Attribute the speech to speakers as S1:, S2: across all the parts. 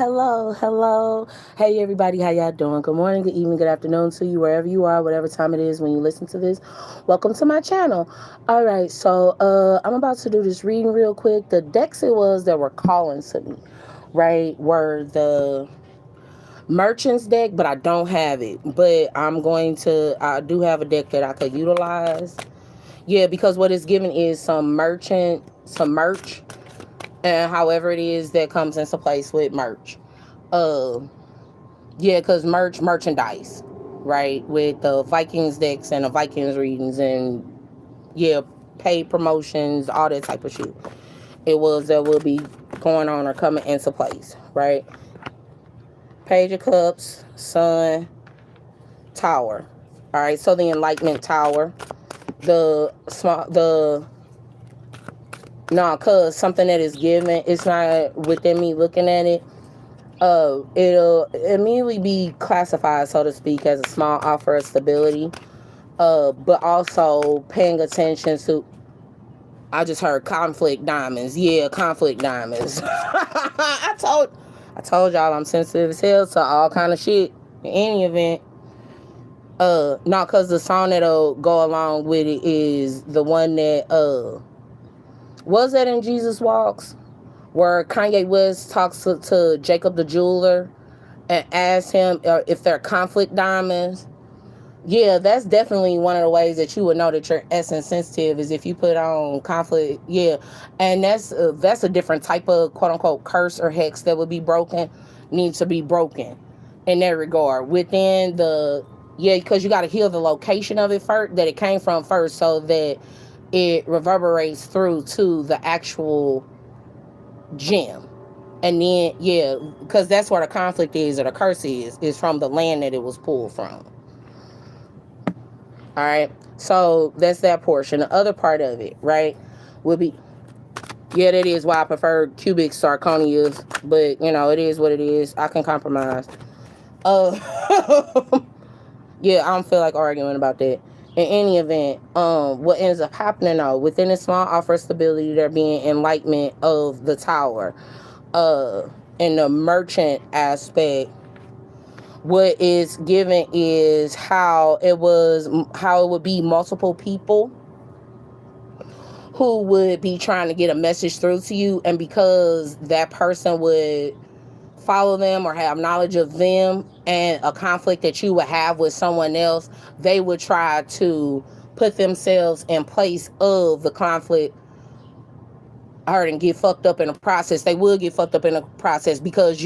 S1: hello. Hey, everybody, how y'all doing? Good morning, good evening, good afternoon to you, wherever you are, whatever time it is when you listen to this. Welcome to my channel. All right, so I'm about to do this reading real quick. The decks it was that were calling to me, right, were the Merchant's deck, but I don't have it. But I do have a deck that I could utilize. Yeah, because what it's giving is some merch, and however it is that comes into place with merch. Uh, yeah, because merchandise, right? With the Vikings decks and the Vikings readings and yeah, paid promotions, all that type of shit. It was that will be going on or coming into place, right? Page of Cups, Sun, Tower. All right, so the Enlightenment Tower, the small, the no, cause something that is given, it's not within me looking at it. It'll immediately be classified, so to speak, as a small offer of stability. But also paying attention to. I just heard conflict diamonds. Yeah, conflict diamonds. I told y'all I'm sensitive as hell to all kind of shit. In any event, not cause the song that'll go along with it is the one that was that in Jesus Walks, where Kanye West talks to Jacob the jeweler and asks him if they're conflict diamonds. Yeah, that's definitely one of the ways that you would know that you're essence sensitive is if you put on conflict. Yeah, and that's a different type of quote unquote curse or hex that would be broken, needs to be broken in that regard within the yeah, because you got to heal the location of it first that it came from first, so that it reverberates through to the actual gem. And then yeah, because that's where the conflict is or the curse is from the land that it was pulled from. All right. So that's that portion. The other part of it, right, would be, yeah, that is why I prefer cubic zirconias, but you know, it is what it is. I can compromise. Uh, yeah, I don't feel like arguing about that. In any event, what ends up happening though, within the small offer of stability, there being enlightenment of the tower, uh, in the merchant aspect, what is given is how it would be multiple people who would be trying to get a message through to you, and because that person would follow them or have knowledge of them and a conflict that you would have with someone else, they would try to put themselves in place of the conflict hurt and get fucked up in the process. They will get fucked up in the process because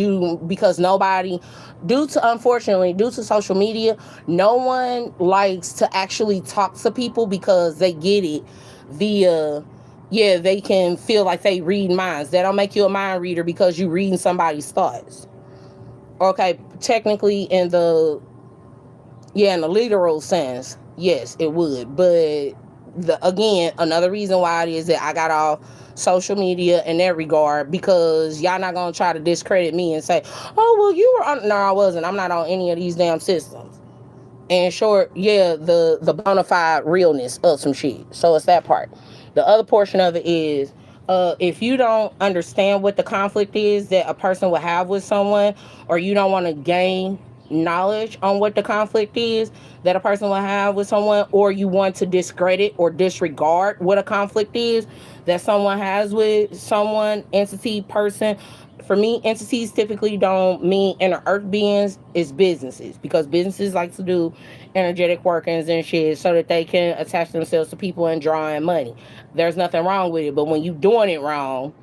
S1: nobody, unfortunately due to social media, no one likes to actually talk to people because they get it via, yeah, they can feel like they read minds. That don't make you a mind reader because you reading somebody's thoughts. Okay, technically in the literal sense, yes, it would. But again, another reason why it is that I got off social media in that regard, because y'all not gonna try to discredit me and say, "Oh, well, you were on." No, I wasn't. I'm not on any of these damn systems. In short, yeah, the bona fide realness of some shit. So it's that part. The other portion of it is, if you don't understand what the conflict is that a person will have with someone, or you don't want to gain knowledge on what the conflict is that a person will have with someone, or you want to discredit or disregard what a conflict is that someone has with someone, entity, person. For me, entities typically don't mean inner earth beings. It's businesses, because businesses like to do energetic workings and shit so that they can attach themselves to people and draw in money. There's nothing wrong with it, but when you doing it wrong,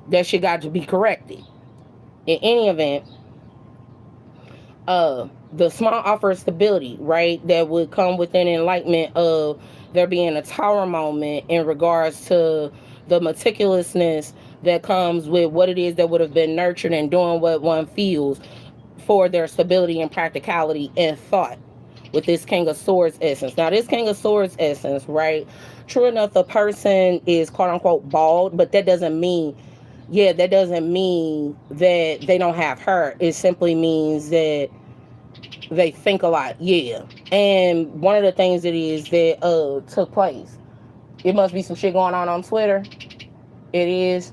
S1: that shit got to be corrected. In any event, the small offer of stability, right, that would come within enlightenment of there being a tower moment in regards to the meticulousness that comes with what it is that would have been nurtured and doing what one feels for their stability and practicality and thought with this King of Swords essence. Now, this King of Swords essence, right? True enough, the person is quote unquote bald, but that doesn't mean, yeah, that doesn't mean that they don't have hair. It simply means that they think a lot. Yeah. And one of the things that is that took place, it must be some shit going on Twitter. It is.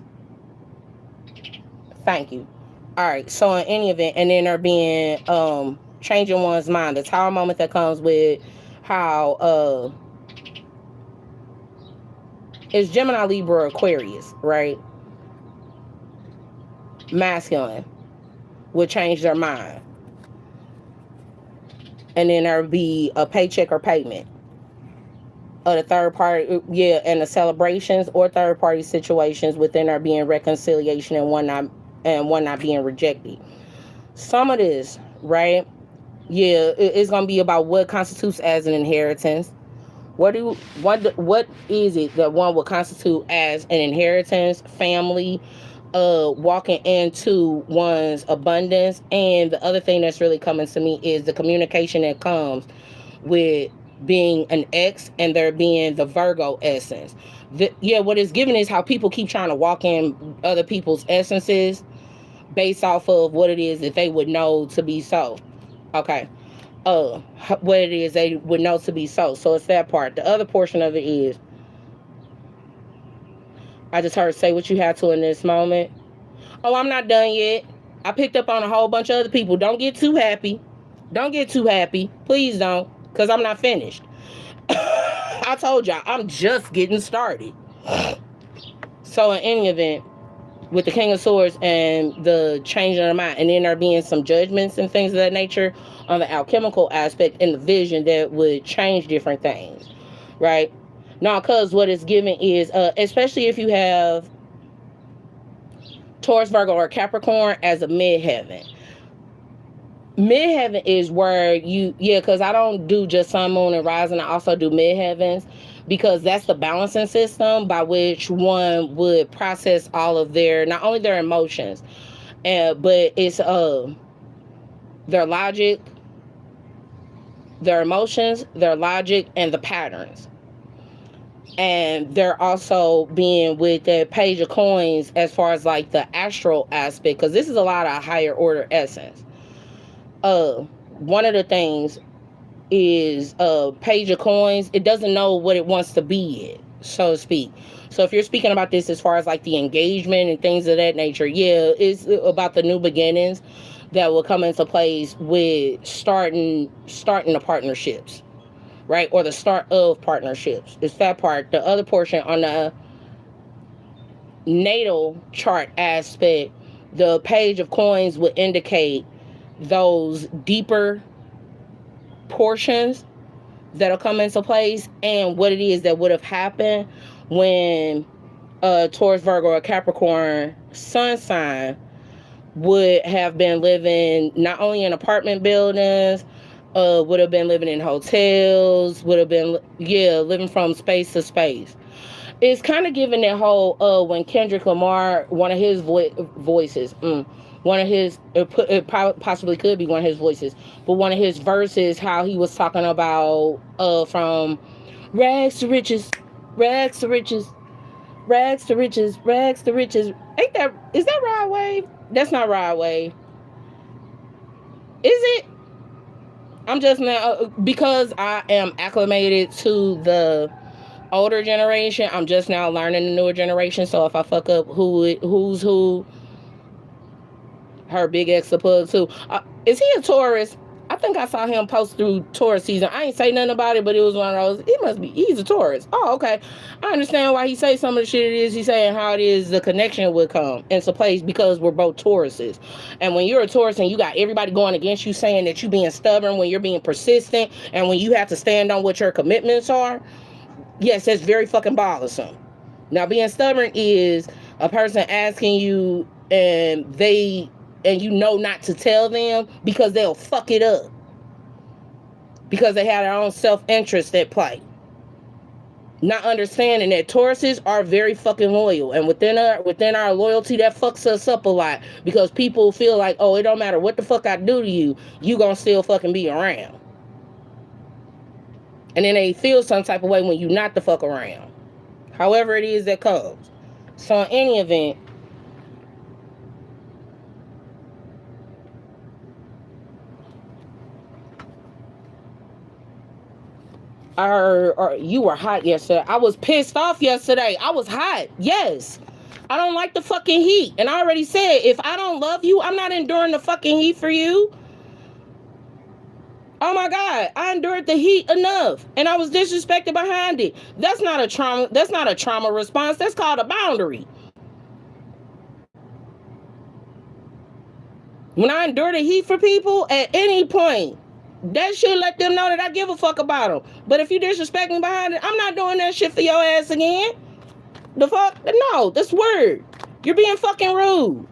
S1: Thank you. All right, so in any event, and then there being changing one's mind, the tower moment that comes with how it's Gemini, Libra, Aquarius, right? Masculine would change their mind. And then there would be a paycheck or payment of the third party, yeah, and the celebrations or third party situations within there being reconciliation and one not being rejected. Some of this, right? Yeah, it's gonna be about what constitutes as an inheritance. What is it that one would constitute as an inheritance, family, walking into one's abundance? And the other thing that's really coming to me is the communication that comes with being an ex and there being the Virgo essence. What it's given is how people keep trying to walk in other people's essences based off of what it is that they would know to be so. Okay. What it is they would know to be so. So it's that part. The other portion of it is, I just heard say what you had to in this moment. Oh, I'm not done yet. I picked up on a whole bunch of other people. Don't get too happy. Don't get too happy. Please don't. Because I'm not finished. I told y'all, I'm just getting started. So in any event, with the King of Swords and the changing of the mind, and then there being some judgments and things of that nature on the alchemical aspect and the vision that would change different things, right? Now, because what it's given is, especially if you have Taurus, Virgo, or Capricorn as a midheaven. Midheaven is where because I don't do just sun, moon, and rising. I also do midheavens, because that's the balancing system by which one would process all of not only their emotions, but it's their logic, their emotions, their logic, and the patterns. And they're also being with the Page of Coins as far as like the astral aspect, because this is a lot of higher order essence. One of the things is Page of Coins, it doesn't know what it wants to be yet, so to speak. So if you're speaking about this as far as like the engagement and things of that nature, it's about the new beginnings that will come into place with starting the partnerships, right? Or the start of partnerships. It's that part. The other portion on the natal chart aspect, the Page of Coins would indicate those deeper portions that'll come into place and what it is that would have happened when Taurus, Virgo, or Capricorn sun sign would have been living not only in apartment buildings, would have been living in hotels, would have been living from space to space. It's kind of giving that whole when Kendrick Lamar, one of his voices, one of his, it possibly could be one of his voices, but one of his verses, how he was talking about from rags to riches, rags to riches, rags to riches, rags to riches. Is that Rod Wave? That's not Rod Wave. Is it? I'm just now, because I am acclimated to the older generation, I'm just now learning the newer generation. So if I fuck up who's who, her big ex supposed to. Is he a Taurus? I think I saw him post through Taurus season. I ain't say nothing about it, but it was one of those. He's a Taurus. Oh, okay. I understand why he say some of the shit it is he's saying, how it is the connection would come into place, because we're both Tauruses. And when you're a Taurus and you got everybody going against you saying that you being stubborn, when you're being persistent, and when you have to stand on what your commitments are, yes, that's very fucking bothersome. Now, being stubborn is a person asking you and you know not to tell them because they'll fuck it up. Because they have their own self-interest at play. Not understanding that Tauruses are very fucking loyal. And within our loyalty, that fucks us up a lot. Because people feel like, oh, it don't matter what the fuck I do to you, you gonna still fucking be around. And then they feel some type of way when you not the fuck around. However it is that comes. So in any event, you were hot yesterday. I was pissed off yesterday. I was hot. Yes. I don't like the fucking heat. And I already said, if I don't love you, I'm not enduring the fucking heat for you. Oh my God, I endured the heat enough. And I was disrespected behind it. That's not a trauma. That's not a trauma response. That's called a boundary. When I endure the heat for people at any point, that should let them know that I give a fuck about them. But if you disrespect me behind it, I'm not doing that shit for your ass again. The fuck? No, that's word. You're being fucking rude.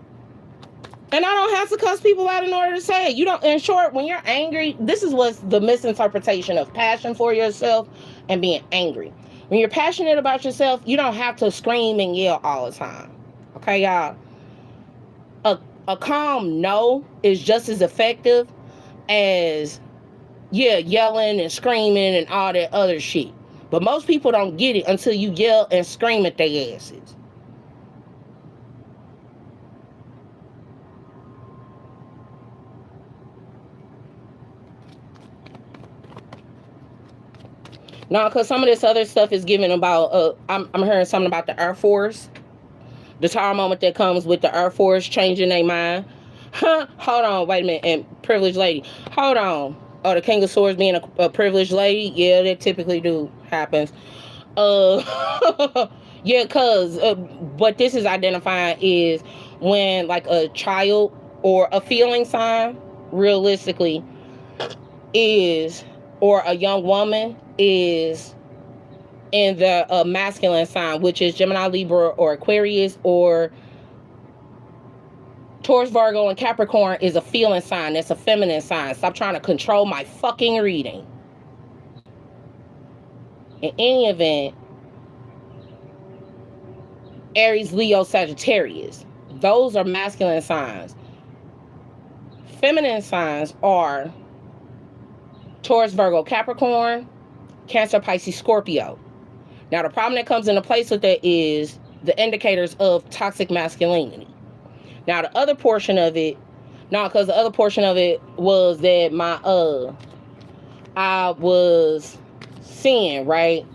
S1: And I don't have to cuss people out in order to say it. You don't, in short, when you're angry, this is what's the misinterpretation of passion for yourself and being angry. When you're passionate about yourself, you don't have to scream and yell all the time. Okay, y'all? A calm no is just as effective as, yelling and screaming and all that other shit. But most people don't get it until you yell and scream at their asses. No, because some of this other stuff is given about, I'm hearing something about the Air Force. The tower moment that comes with the Air Force changing their mind. Huh? Hold on, wait a minute. And privileged lady. Hold on. Oh, the King of Swords being a privileged lady? Yeah, that typically happens. Yeah, because what this is identifying is when like a child or a feeling sign, realistically, is, or a young woman is in the masculine sign, which is Gemini, Libra, or Aquarius, or Taurus, Virgo, and Capricorn is a feeling sign. That's a feminine sign. Stop trying to control my fucking reading. In any event, Aries, Leo, Sagittarius, those are masculine signs. Feminine signs are Taurus, Virgo, Capricorn, Cancer, Pisces, Scorpio. Now, the problem that comes into place with that is the indicators of toxic masculinity. Now, the other portion of it, because the other portion of it was that I was seeing, right?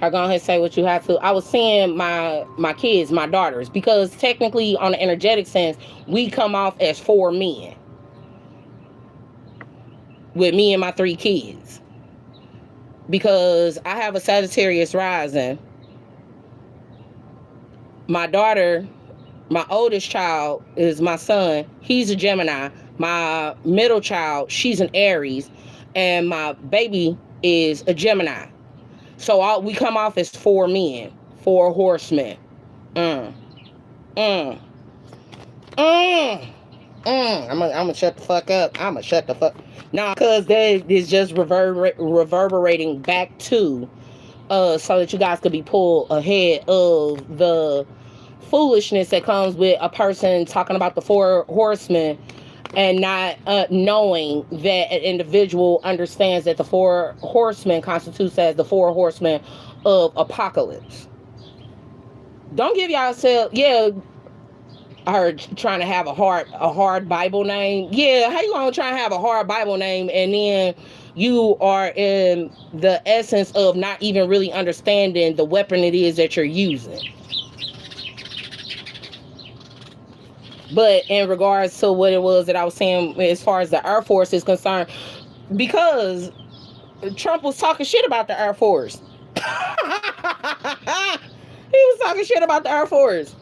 S1: I go ahead and say what you have to. I was seeing my kids, my daughters, because technically, on the energetic sense, we come off as 4 men. With me and my 3 kids. Because I have a Sagittarius rising. My daughter, my oldest child is my son. He's a Gemini. My middle child, she's an Aries. And my baby is a Gemini. So we come off as 4 men. 4 horsemen. I'm gonna shut the fuck up. No, because that is just reverberating back to, so that you guys could be pulled ahead of the foolishness that comes with a person talking about the 4 horsemen and not knowing that an individual understands that the 4 horsemen constitutes as the 4 horsemen of apocalypse. Don't give yourself, I heard trying to have a hard Bible name. Yeah, how you gonna try and have a hard Bible name and then you are in the essence of not even really understanding the weapon it is that you're using? But in regards to what it was that I was saying as far as the Air Force is concerned, because Trump was talking shit about the Air Force. He was talking shit about the Air Force.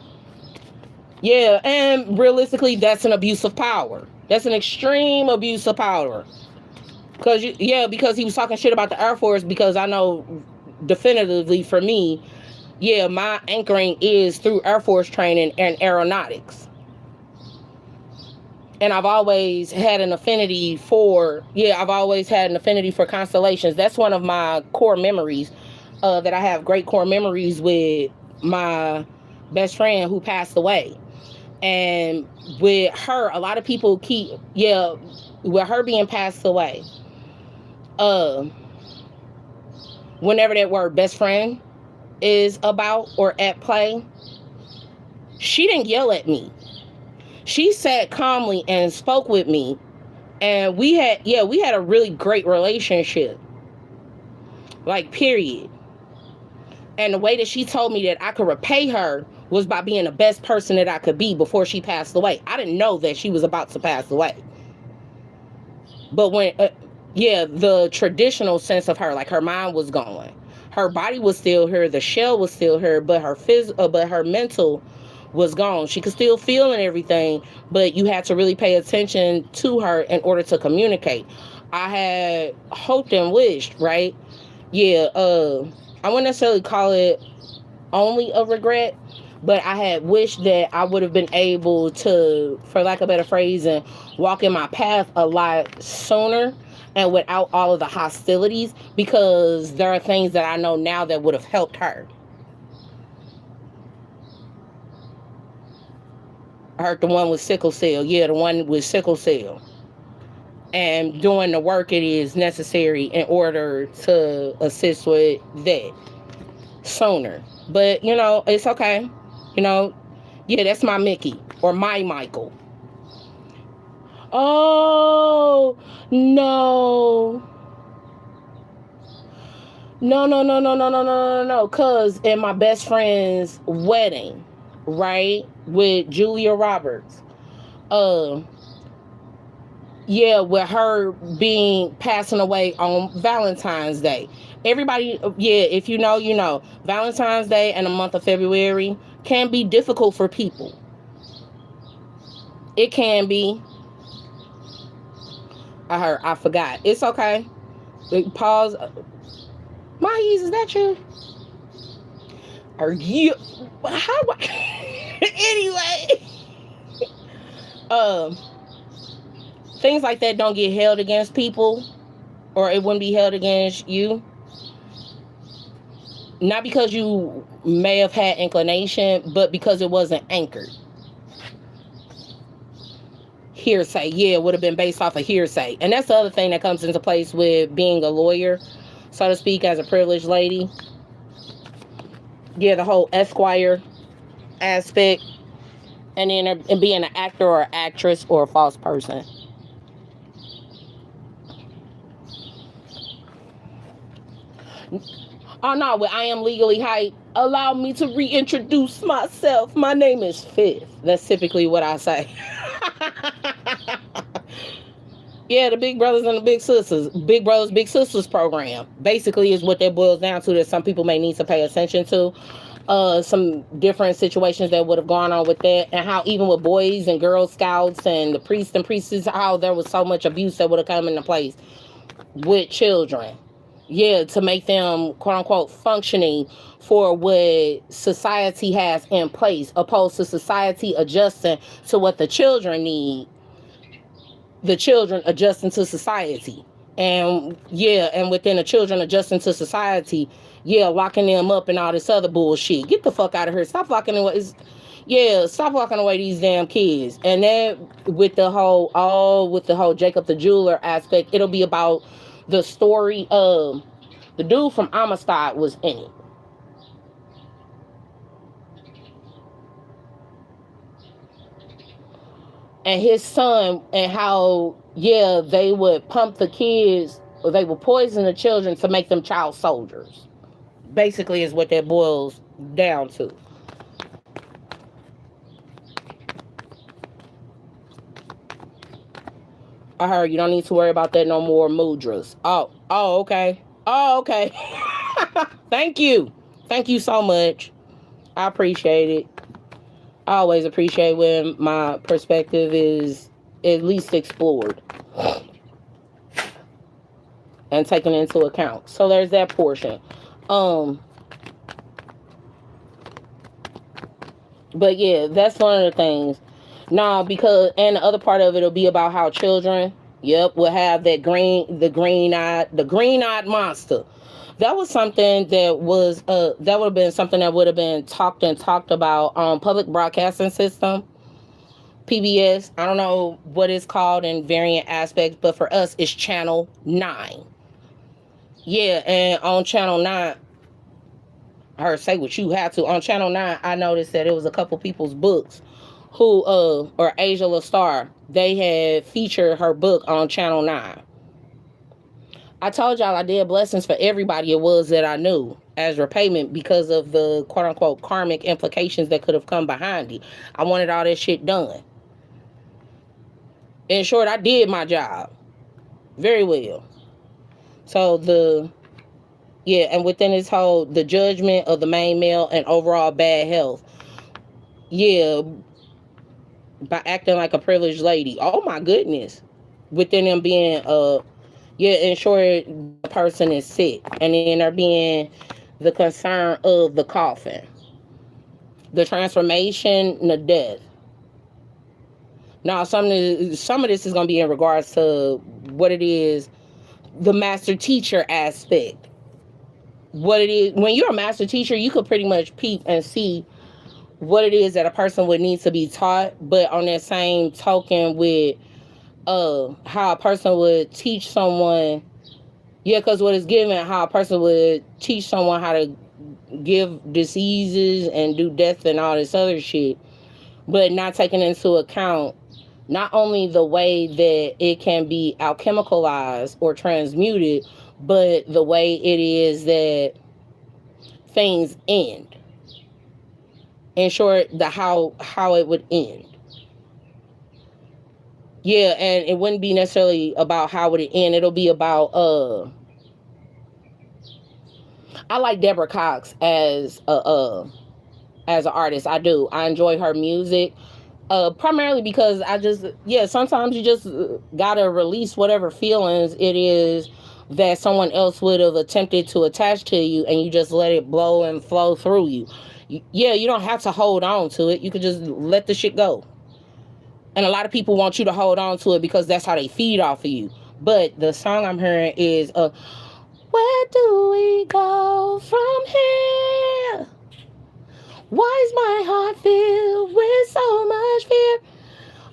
S1: Yeah, and realistically, that's an abuse of power. That's an extreme abuse of power. Because he was talking shit about the Air Force, because I know definitively for me, my anchoring is through Air Force training and aeronautics. And I've always had an affinity for constellations. That's one of my core memories, that I have great core memories with my best friend who passed away. And with her, a lot of people with her being passed away, whenever that word best friend is about or at play, she didn't yell at me. She sat calmly and spoke with me, and we had a really great relationship, like, period. And the way that she told me that I could repay her was by being the best person that I could be before she passed away. I didn't know that she was about to pass away. But when, the traditional sense of her, like her mind was gone. Her body was still her, the shell was still her, but her mental was gone. She could still feel and everything, but you had to really pay attention to her in order to communicate. I had hoped and wished, right? Yeah, I wouldn't necessarily call it only a regret, but I had wished that I would have been able to, for lack of a better phrasing, walk in my path a lot sooner and without all of the hostilities, because there are things that I know now that would have helped her. I heard the one with sickle cell. Yeah, the one with sickle cell. And doing the work it is necessary in order to assist with that sooner. But, it's okay. That's my Mickey or my Michael. Oh, no. No. Because in my best friend's wedding, right, with Julia Roberts, with her passing away on Valentine's Day. Everybody, if you know, Valentine's Day and the month of February can be difficult for people. It can be. I forgot. It's okay. Pause. Mahiz, is that you? Are you? How? Anyway. Things like that don't get held against people, or it wouldn't be held against you. Not because you may have had inclination, but because it wasn't anchored. Hearsay, it would have been based off of hearsay. And that's the other thing that comes into place with being a lawyer, so to speak, as a privileged lady. The whole Esquire aspect, and then being an actor or actress or a false person. Oh no, with I Am Legally Hype, allow me to reintroduce myself. My name is Fifth. That's typically what I say. The Big Brothers and the Big Sisters. Big Brothers, Big Sisters program. Basically is what that boils down to, that some people may need to pay attention to. Some different situations that would have gone on with that, and how even with Boys and Girl Scouts and the priests and priestesses, how there was so much abuse that would have come into place with children. To make them, quote unquote, functioning for what society has in place, opposed to society adjusting to what the children need, the children adjusting to society. And within the children adjusting to society, locking them up and all this other bullshit. Get the fuck out of here. Stop locking away. Stop locking away these damn kids. And then with the whole Jacob the Jeweler aspect, it'll be about the story of the dude from Amistad was in it. And his son, and how, they would pump the kids, or they would poison the children to make them child soldiers. Basically is what that boils down to. I heard you don't need to worry about that no more, mudras. Oh, okay. Thank you so much. I appreciate it. I always appreciate when my perspective is at least explored and taken into account. So there's that portion. But that's one of the things. Because, and the other part of it will be about how children, will have the green-eyed monster. That was something that was, that would have been something that would have been talked about on Public Broadcasting System, PBS. I don't know what it's called in variant aspects, but for us, it's Channel 9. And on Channel 9, I heard say what you have to. On Channel 9, I noticed that it was a couple people's books who, or Asia LaStar, they had featured her book on Channel 9. I told y'all I did blessings for everybody it was that I knew. as repayment because of the quote unquote karmic implications that could have come behind it. I wanted all that shit done. In short, I did my job very well. So and within this whole, the judgment of the main male and overall bad health. Yeah, by acting like a privileged lady. Oh my goodness. Within them being in short, the person is sick. And then there being the concern of the coffin. The transformation, the death. Now some of this is gonna be in regards to what it is, the master teacher aspect. What it is, when you're a master teacher, you could pretty much peep and see what it is that a person would need to be taught, but on that same token with how a person would teach someone, because what is given, how a person would teach someone how to give diseases and do death and all this other shit, but not taking into account not only the way that it can be alchemicalized or transmuted, but the way it is that things end. In short, the how it would end. Yeah, and it wouldn't be necessarily about how would it end. It'll be about I like Deborah Cox as an artist. I do. I enjoy her music. Primarily because sometimes you just gotta release whatever feelings it is that someone else would have attempted to attach to you, and you just let it blow and flow through you. Yeah, you don't have to hold on to it. You could just let the shit go. And a lot of people want you to hold on to it because that's how they feed off of you. But the song I'm hearing is where do we go from here? Why is my heart filled with so much fear?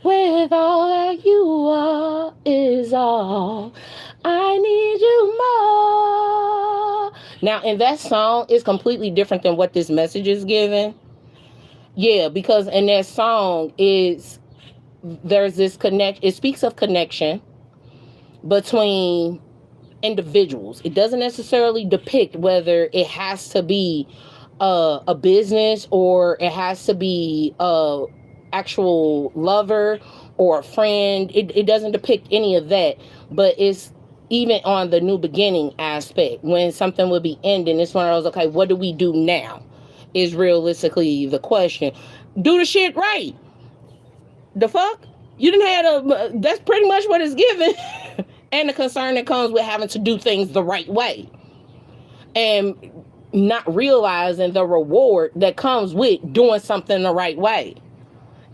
S1: With all that you are is all I need you more. Now, in that song, it's completely different than what this message is giving. Yeah, because in that song, there's this it speaks of connection between individuals. It doesn't necessarily depict whether it has to be a business or it has to be a actual lover or a friend. It doesn't depict any of that, but it's even on the new beginning aspect, when something would be ending. It's one of those, okay, what do we do now is realistically the question. Do the shit right. The fuck? You didn't have that's pretty much what it's given. And the concern that comes with having to do things the right way. And not realizing the reward that comes with doing something the right way.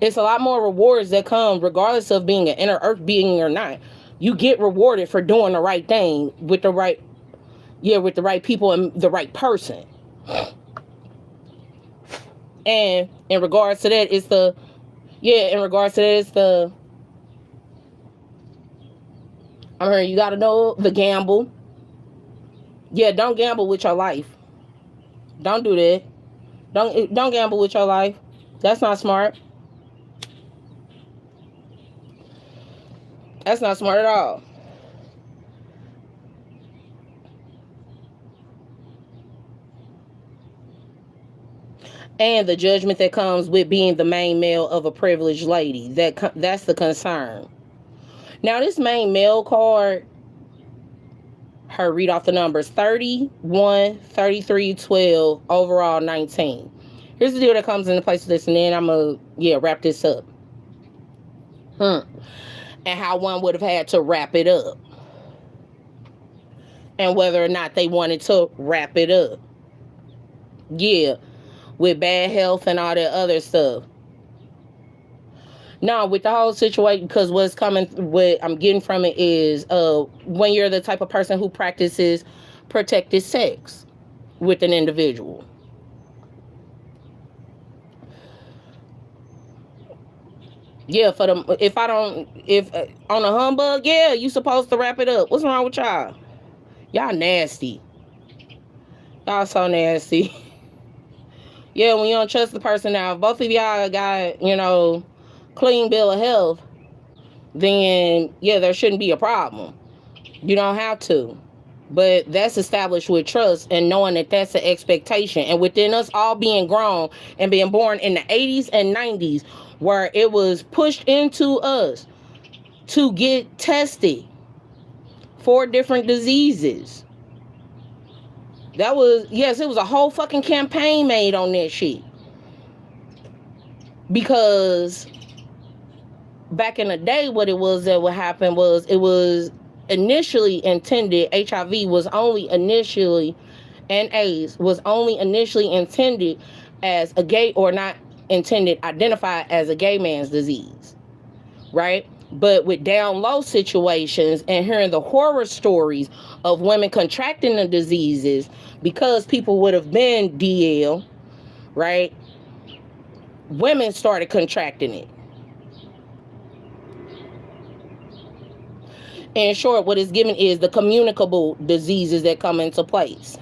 S1: It's a lot more rewards that come regardless of being an inner earth being or not. You get rewarded for doing the right thing with the right people and the right person. And in regards to that, I'm hearing you gotta know the gamble. Yeah, don't gamble with your life. Don't do that. Don't gamble with your life. That's not smart. That's not smart at all. And the judgment that comes with being the main male of a privileged lady. That's the concern. Now, this main male card, read off the numbers: 31, 33, 12, overall 19. Here's the deal that comes into place with this, and then I'm going to wrap this up. And how one would have had to wrap it up. And whether or not they wanted to wrap it up. Yeah, with bad health and all that other stuff. No, with the whole situation, because what I'm getting from it is when you're the type of person who practices protected sex with an individual. Yeah, if on a humbug, yeah, you supposed to wrap it up. What's wrong with y'all? Y'all nasty. Y'all so nasty. Yeah, when you don't trust the person. Now, if both of y'all got, clean bill of health, then yeah, there shouldn't be a problem. You don't have to. But that's established with trust and knowing that that's the expectation. And within us all being grown and being born in the 80s and 90s, where it was pushed into us to get tested for different diseases. That was, yes, it was a whole fucking campaign made on that shit. Because back in the day, what it was that would happen was it was initially intended, HIV was only initially, and AIDS was only initially intended as a gay, or not intended, identified as a gay man's disease, right? But with down low situations and hearing the horror stories of women contracting the diseases because people would have been DL, right? Women started contracting it. In short, what is given is the communicable diseases that come into place.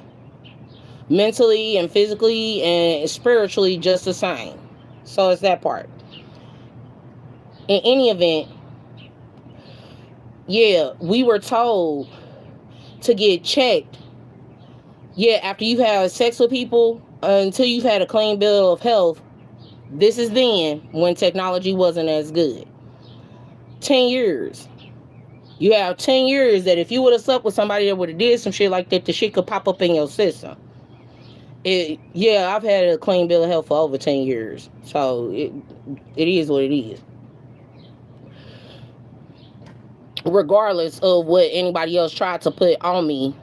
S1: Mentally and physically and spiritually just the same. So it's that part. In any event, yeah, we were told to get checked. Yeah, after you've had sex with people, until you've had a clean bill of health, this is then when technology wasn't as good. 10 years. You have 10 years that if you would have slept with somebody that would have did some shit like that, the shit could pop up in your system. Yeah, I've had a clean bill of health for over 10 years. So it is what it is. Regardless of what anybody else tried to put on me,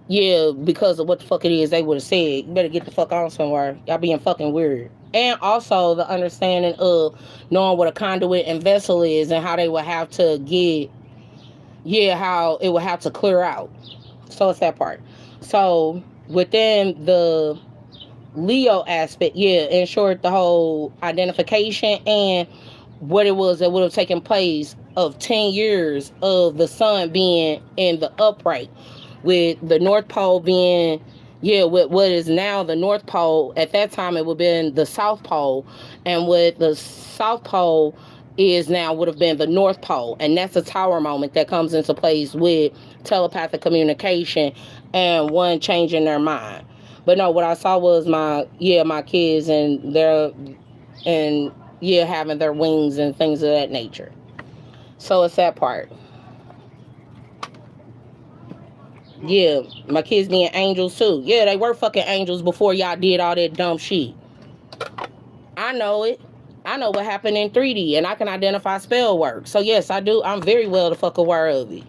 S1: yeah, because of what the fuck it is they would have said, you better get the fuck on somewhere. Y'all being fucking weird. And also the understanding of knowing what a conduit and vessel is and how they would have to get, yeah, how it would have to clear out. So it's that part. So within the Leo aspect, yeah, in short, the whole identification and what it was that would have taken place of 10 years of the sun being in the upright, with the North Pole being, yeah, with what is now the North Pole. At that time, it would have been the South Pole. And what the South Pole is now would have been the North Pole. And that's a tower moment that comes into place with telepathic communication and one changing their mind. But no, what I saw was my kids and having their wings and things of that nature. So it's that part. Yeah, my kids being angels too. Yeah, they were fucking angels before y'all did all that dumb shit. I know it. I know what happened in 3D, and I can identify spell work. So yes, I do. I'm very well the fuck aware of it.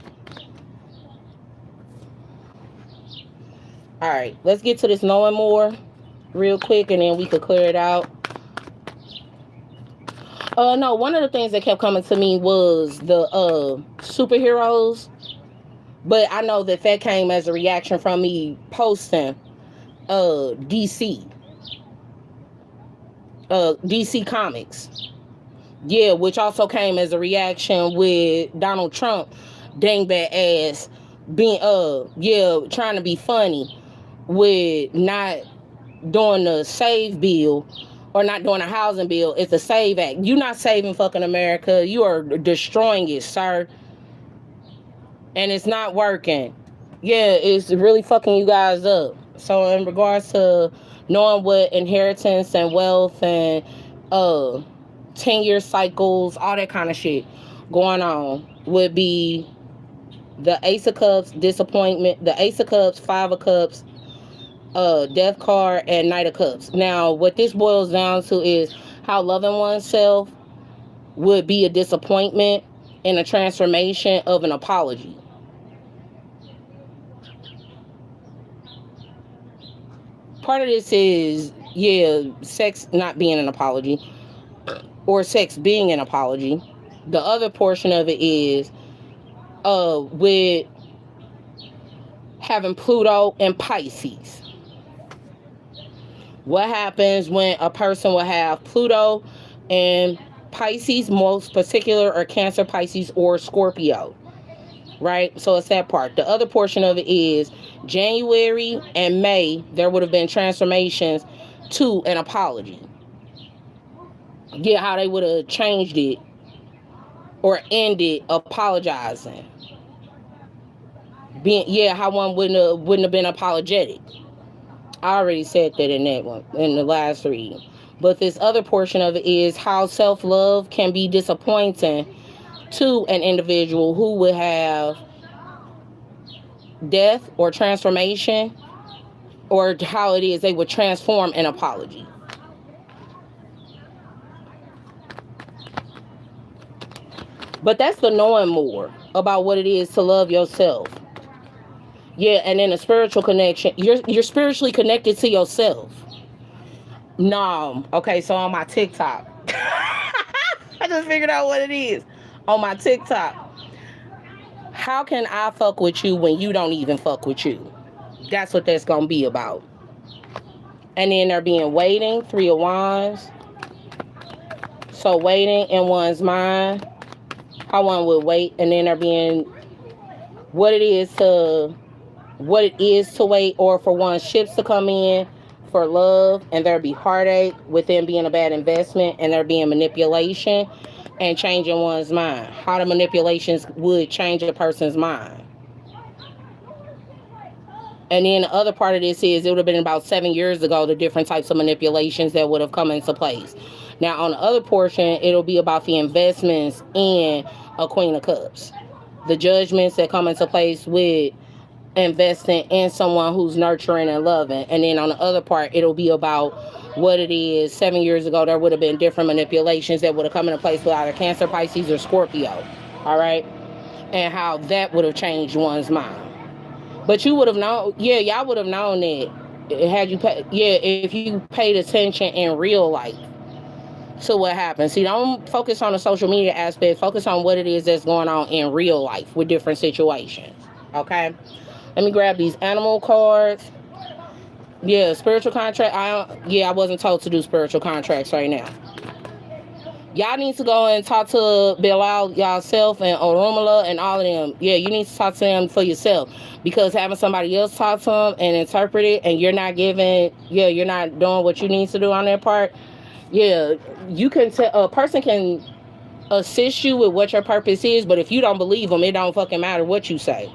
S1: Alright, let's get to this knowing more real quick, and then we could clear it out. No, one of the things that kept coming to me was the superheroes. But I know that came as a reaction from me posting DC Comics. Yeah, which also came as a reaction with Donald Trump dingbat ass being trying to be funny with not doing the SAVE bill or not doing a housing bill. It's a SAVE Act. You're not saving fucking America. You are destroying it, sir. And it's not working. Yeah, it's really fucking you guys up. So in regards to knowing what inheritance and wealth and 10-year cycles, all that kind of shit going on would be the Ace of Cups, disappointment, the Ace of Cups, Five of Cups, Death card, and Knight of Cups. Now, what this boils down to is how loving oneself would be a disappointment and a transformation of an apology. Part of this is, sex not being an apology or sex being an apology. The other portion of it is with having Pluto and Pisces. What happens when a person will have Pluto and Pisces, most particular, or Cancer, Pisces, or Scorpio? Right? So it's that part. The other portion of it is January and May, there would have been transformations to an apology. Yeah, how they would have changed it or ended apologizing. how one wouldn't have been apologetic. I already said that in that one, in the last reading. But this other portion of it is how self-love can be disappointing to an individual who would have death or transformation, or how it is they would transform an apology. But that's the knowing more about what it is to love yourself. Yeah, and then a spiritual connection. You're spiritually connected to yourself. No, okay, so on my TikTok, I just figured out what it is. On my TikTok, how can I fuck with you when you don't even fuck with you? That's what that's gonna be about. And then there being waiting, 3 of Wands. So waiting in one's mind, how one would wait, and then there being what it is to wait, or for one's ships to come in for love, and there be heartache within being a bad investment, and there being manipulation and changing one's mind. How the manipulations would change a person's mind. And then the other part of this is it would have been about 7 years ago, the different types of manipulations that would have come into place. Now, on the other portion, it'll be about the investments in a Queen of Cups. The judgments that come into place with investing in someone who's nurturing and loving. And then on the other part, it'll be about what it is. 7 years ago, there would have been different manipulations that would have come into place with either Cancer, Pisces, or Scorpio. All right? And how that would have changed one's mind. But you would have known, y'all would have known that if you paid attention in real life to what happens. See, don't focus on the social media aspect. Focus on what it is that's going on in real life with different situations. Okay? Let me grab these animal cards. Yeah, spiritual contract. I wasn't told to do spiritual contracts right now. Y'all need to go and talk to Bilal yourself and Orunmila and all of them. Yeah, you need to talk to them for yourself, because having somebody else talk to them and interpret it, and you're not doing what you need to do on their part. Yeah, you can a person can assist you with what your purpose is, but if you don't believe them, it don't fucking matter what you say.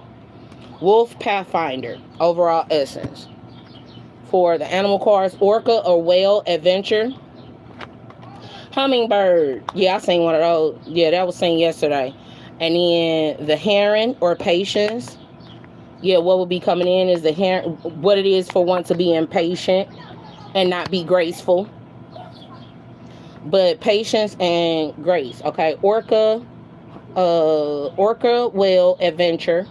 S1: Wolf Pathfinder, overall essence. For the animal cards, Orca or Whale Adventure. Hummingbird. Yeah, I seen one of those. Yeah, that was seen yesterday. And then the Heron or Patience. Yeah, what will be coming in is the Heron, what it is for one to be impatient and not be graceful. But patience and grace. Okay, Orca, Whale Adventure.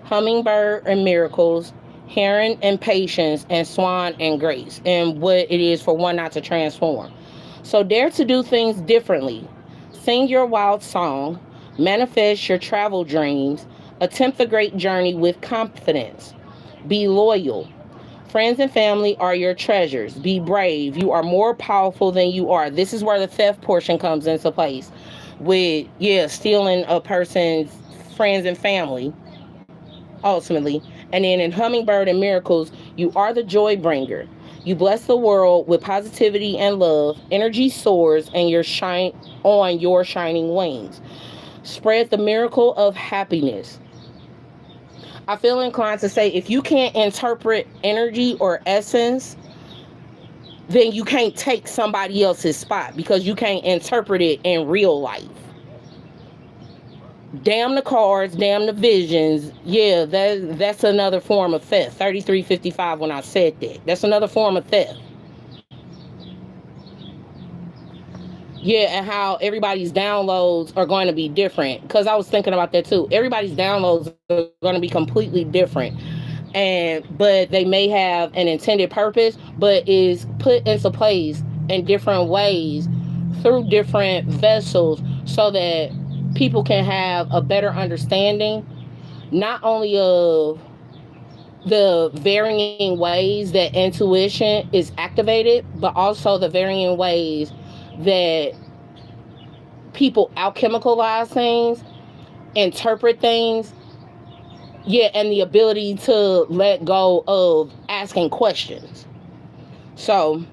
S1: Hummingbird and Miracles. Heron and Patience. And Swan and Grace. And what it is for one not to transform. So dare to do things differently. Sing your wild song. Manifest your travel dreams. Attempt the great journey with confidence. Be loyal. Friends and family are your treasures. Be brave. You are more powerful than you are. This is where the theft portion comes into place. With, stealing a person's friends and family, ultimately. And then in Hummingbird and Miracles, you are the joy bringer. You bless the world with positivity and love. Energy soars and your shining wings. Spread the miracle of happiness. I feel inclined to say if you can't interpret energy or essence, then you can't take somebody else's spot, because you can't interpret it in real life. Damn the cards, damn the visions. Yeah, that's another form of theft. 3355 when I said that. That's another form of theft. Yeah, and how everybody's downloads are going to be different. Because I was thinking about that too. Everybody's downloads are going to be completely different. But they may have an intended purpose, but is put into place in different ways through different vessels, so that people can have a better understanding, not only of the varying ways that intuition is activated, but also the varying ways that people alchemicalize things, interpret things, and the ability to let go of asking questions. So,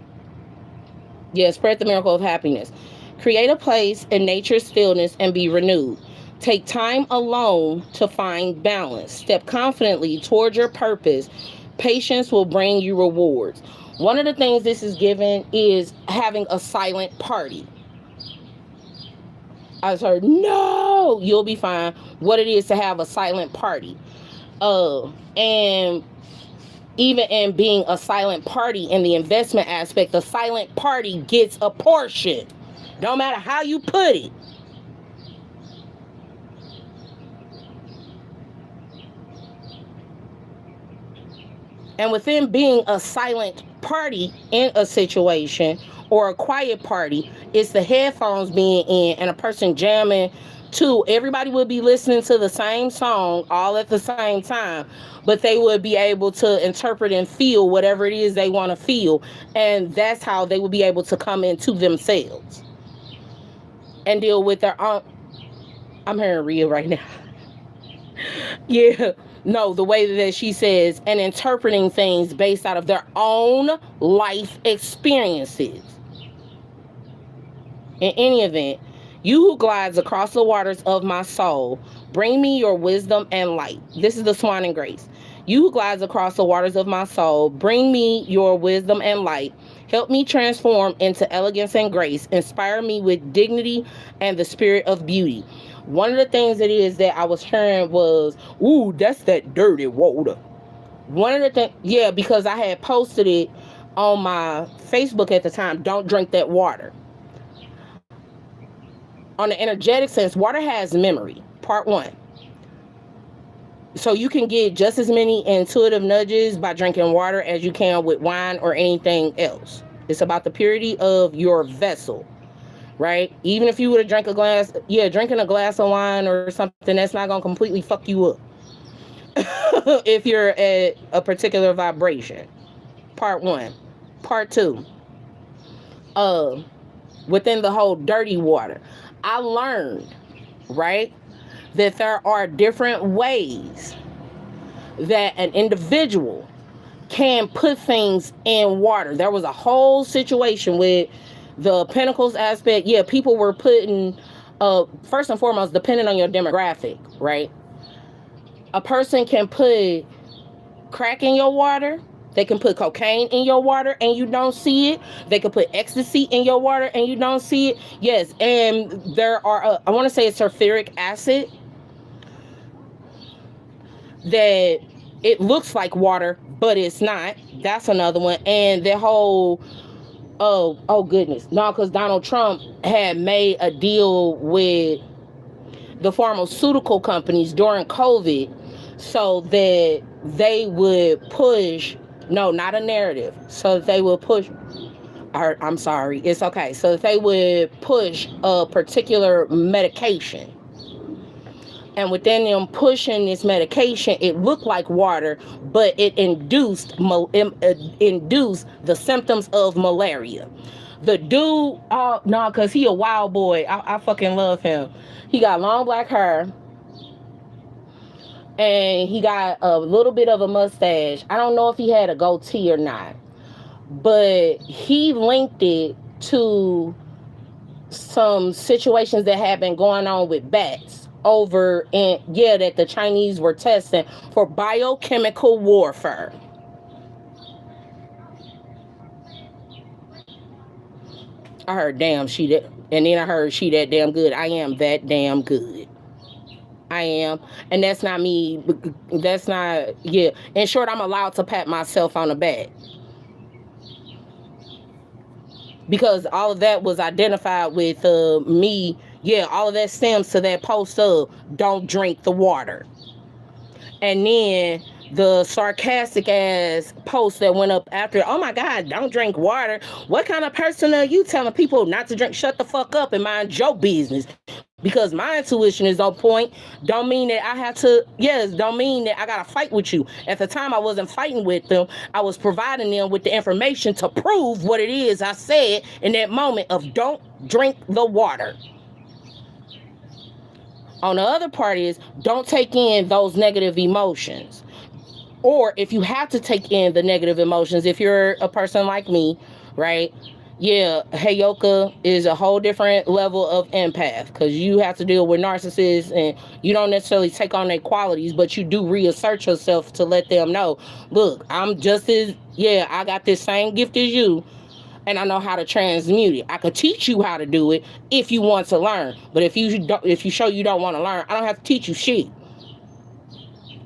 S1: spread the miracle of happiness. Create a place in nature's stillness and be renewed. Take time alone to find balance. Step confidently toward your purpose. Patience will bring you rewards. One of the things this is given is having a silent party. I was heard, no, you'll be fine. What it is to have a silent party. And even in being a silent party in the investment aspect, the silent party gets a portion. Don't matter how you put it. And within being a silent party in a situation or a quiet party, it's the headphones being in and a person jamming to, everybody would be listening to the same song all at the same time, but they would be able to interpret and feel whatever it is they want to feel. And that's how they would be able to come into themselves and deal with their own. I'm hearing Rhea right now. Yeah. No, the way that she says, and interpreting things based out of their own life experiences. In any event, you who glides across the waters of my soul, bring me your wisdom and light. This is the Swan and Grace. You who glides across the waters of my soul, bring me your wisdom and light. Help me transform into elegance and grace. Inspire me with dignity and the spirit of beauty. One of the things it is that I was hearing was, ooh, that's that dirty water. One of the things, yeah, because I had posted it on my Facebook at the time, don't drink that water. On the energetic sense, water has memory, part one. So you can get just as many intuitive nudges by drinking water as you can with wine or anything else. It's about the purity of your vessel. Right? Even if you would have drank a glass, drinking a glass of wine or something, that's not going to completely fuck you up. If you're at a particular vibration. Part one. Part two. Within the whole dirty water, I learned, right, that there are different ways that an individual can put things in water. There was a whole situation with the Pentacles aspect. Yeah, people were putting, first and foremost, depending on your demographic, right? A person can put crack in your water. They can put cocaine in your water and you don't see it. They can put ecstasy in your water and you don't see it. Yes, and there are, I want to say it's sulfuric acid that it looks like water, but it's not. That's another one. And the whole... Oh goodness. No, because Donald Trump had made a deal with the pharmaceutical companies during COVID so that they would push, no, not a narrative. So that they would push, I'm sorry, it's okay. So that they would push a particular medication. And within them pushing this medication, it looked like water, but it induced the symptoms of malaria. The dude, no, because he a wild boy. I fucking love him. He got long black hair. And he got a little bit of a mustache. I don't know if he had a goatee or not. But he linked it to some situations that had been going on with bats. Over in, that the Chinese were testing for biochemical warfare. I heard, damn, she that, and then I heard she that damn good. I am that damn good. I am, and that's not me. That's not, in short, I'm allowed to pat myself on the back. Because all of that was identified with me. All of that stems to that post of don't drink the water. And then the sarcastic ass post that went up after, oh my God, don't drink water. What kind of person are you telling people not to drink? Shut the fuck up and mind your business. Because my intuition is on point. Don't mean that I have to, don't mean that I got to fight with you. At the time, I wasn't fighting with them. I was providing them with the information to prove what it is I said in that moment of don't drink the water. On the other part is don't take in those negative emotions. Or if you have to take in the negative emotions, if you're a person like me, right? Yeah, Heyoka is a whole different level of empath because you have to deal with narcissists and you don't necessarily take on their qualities, but you do reassert yourself to let them know, look, I'm just as, yeah, I got this same gift as you and I know how to transmute it. I could teach you how to do it if you want to learn. But if you show you don't want to learn, I don't have to teach you shit.